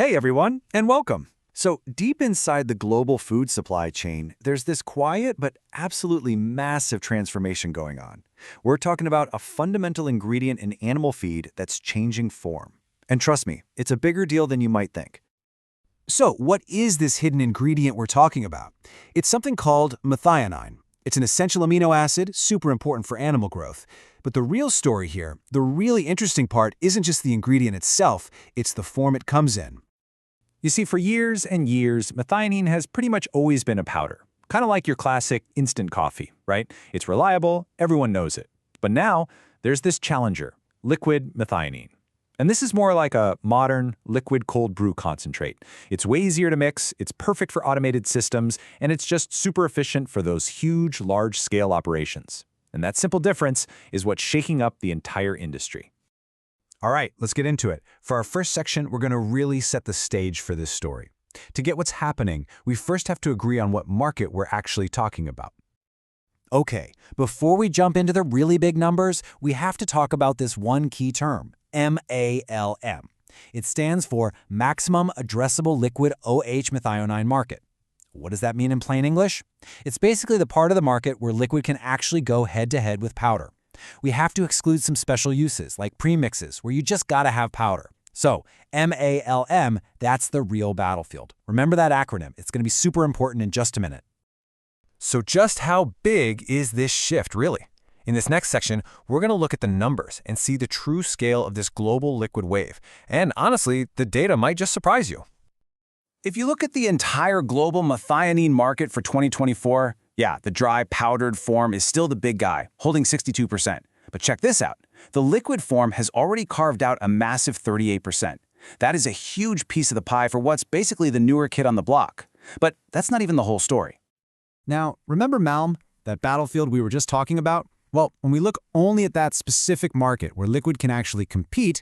Hey everyone, and welcome. So deep inside the global food supply chain, there's this quiet but absolutely massive transformation going on. We're talking about a fundamental ingredient in animal feed that's changing form. And trust me, it's a bigger deal than you might think. So, what is this hidden ingredient we're talking about? It's something called methionine. It's an essential amino acid, super important for animal growth. But the real story here, the really interesting part, isn't just the ingredient itself, it's the form it comes in. You see, for years and years, methionine has pretty much always been a powder. Kind of like your classic instant coffee, right? It's reliable, everyone knows it. But now, there's this challenger, liquid methionine. And this is more like a modern liquid cold brew concentrate. It's way easier to mix, it's perfect for automated systems, and it's just super efficient for those huge, large-scale operations. And that simple difference is what's shaking up the entire industry. All right, let's get into it. For our first section, we're going to really set the stage for this story. To get what's happening, we first have to agree on what market we're actually talking about. Okay, before we jump into the really big numbers, we have to talk about this one key term, MALM. It stands for Maximum Addressable Liquid OH Methionine Market. What does that mean in plain English? It's basically the part of the market where liquid can actually go head-to-head with powder. We have to exclude some special uses, like premixes, where you just gotta have powder. So, MALM, that's the real battlefield. Remember that acronym. It's gonna be super important in just a minute. So just how big is this shift, really? In this next section, we're going to look at the numbers and see the true scale of this global liquid wave. And honestly, the data might just surprise you. If you look at the entire global methionine market for 2024, yeah, the dry powdered form is still the big guy, holding 62%. But check this out. The liquid form has already carved out a massive 38%. That is a huge piece of the pie for what's basically the newer kid on the block. But that's not even the whole story. Now, remember MALM, that battlefield we were just talking about? Well, when we look only at that specific market where liquid can actually compete,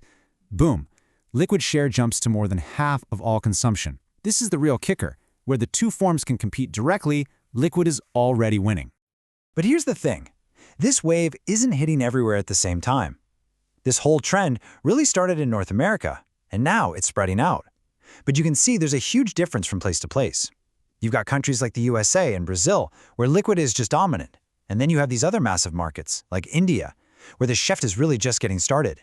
boom, liquid share jumps to more than half of all consumption. This is the real kicker. Where the two forms can compete directly, liquid is already winning. But here's the thing. This wave isn't hitting everywhere at the same time. This whole trend really started in North America, and now it's spreading out. But you can see there's a huge difference from place to place. You've got countries like the USA and Brazil, where liquid is just dominant. And then you have these other massive markets, like India, where the shift is really just getting started.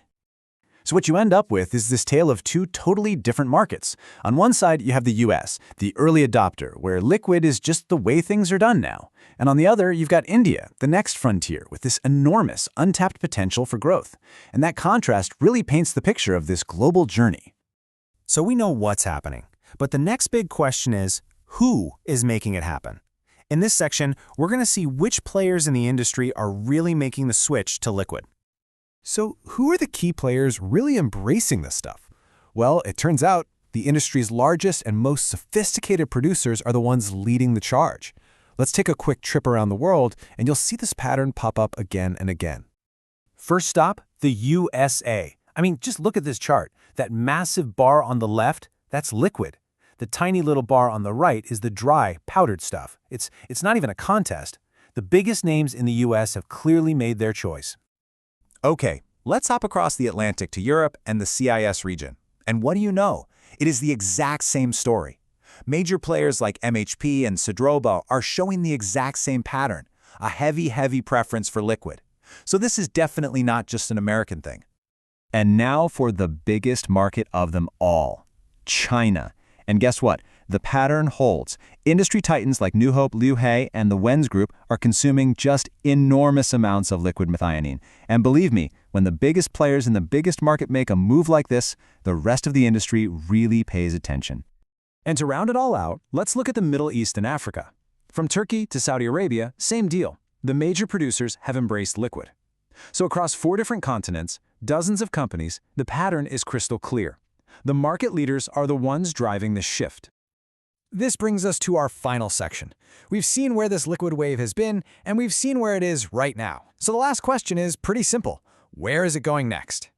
So what you end up with is this tale of two totally different markets. On one side, you have the US, the early adopter, where liquid is just the way things are done now. And on the other, you've got India, the next frontier, with this enormous, untapped potential for growth. And that contrast really paints the picture of this global journey. So we know what's happening. But the next big question is, who is making it happen? In this section, we're going to see which players in the industry are really making the switch to liquid. So who are the key players really embracing this stuff? Well, it turns out the industry's largest and most sophisticated producers are the ones leading the charge. Let's take a quick trip around the world, and you'll see this pattern pop up again and again. First stop, the USA. I mean, just look at this chart. That massive bar on the left, that's liquid. The tiny little bar on the right is the dry, powdered stuff. It's not even a contest. The biggest names in the US have clearly made their choice. Okay, let's hop across the Atlantic to Europe and the CIS region. And what do you know? It is the exact same story. Major players like MHP and Cedroba are showing the exact same pattern, a heavy preference for liquid. So this is definitely not just an American thing. And now for the biggest market of them all, China. And guess what? The pattern holds. Industry titans like New Hope, Liu He, and the Wenz Group are consuming just enormous amounts of liquid methionine. And believe me, when the biggest players in the biggest market make a move like this, the rest of the industry really pays attention. And to round it all out, let's look at the Middle East and Africa. From Turkey to Saudi Arabia, same deal. The major producers have embraced liquid. So across 4 different continents, dozens of companies, the pattern is crystal clear. The market leaders are the ones driving this shift. This brings us to our final section. We've seen where this liquid wave has been, and we've seen where it is right now. So the last question is pretty simple. Where is it going next?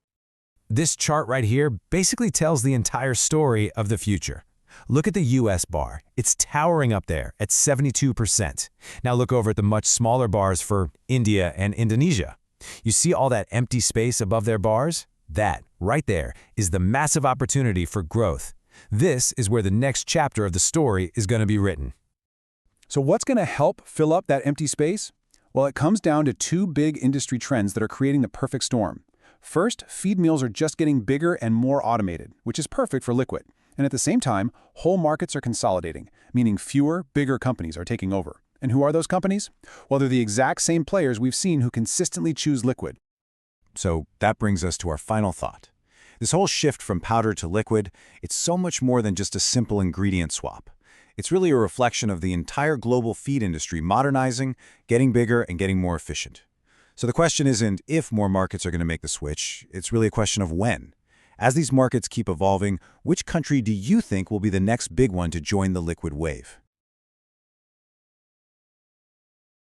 This chart right here basically tells the entire story of the future. Look at the US bar. It's towering up there at 72%. Now look over at the much smaller bars for India and Indonesia. You see all that empty space above their bars? That, right there, is the massive opportunity for growth. This is where the next chapter of the story is going to be written. So what's going to help fill up that empty space? Well, it comes down to two big industry trends that are creating the perfect storm. First, feed mills are just getting bigger and more automated, which is perfect for liquid. And at the same time, whole markets are consolidating, meaning fewer, bigger companies are taking over. And who are those companies? Well, they're the exact same players we've seen who consistently choose liquid. So that brings us to our final thought. This whole shift from powder to liquid, it's so much more than just a simple ingredient swap. It's really a reflection of the entire global feed industry modernizing, getting bigger, and getting more efficient. So the question isn't if more markets are going to make the switch, it's really a question of when. As these markets keep evolving, which country do you think will be the next big one to join the liquid wave?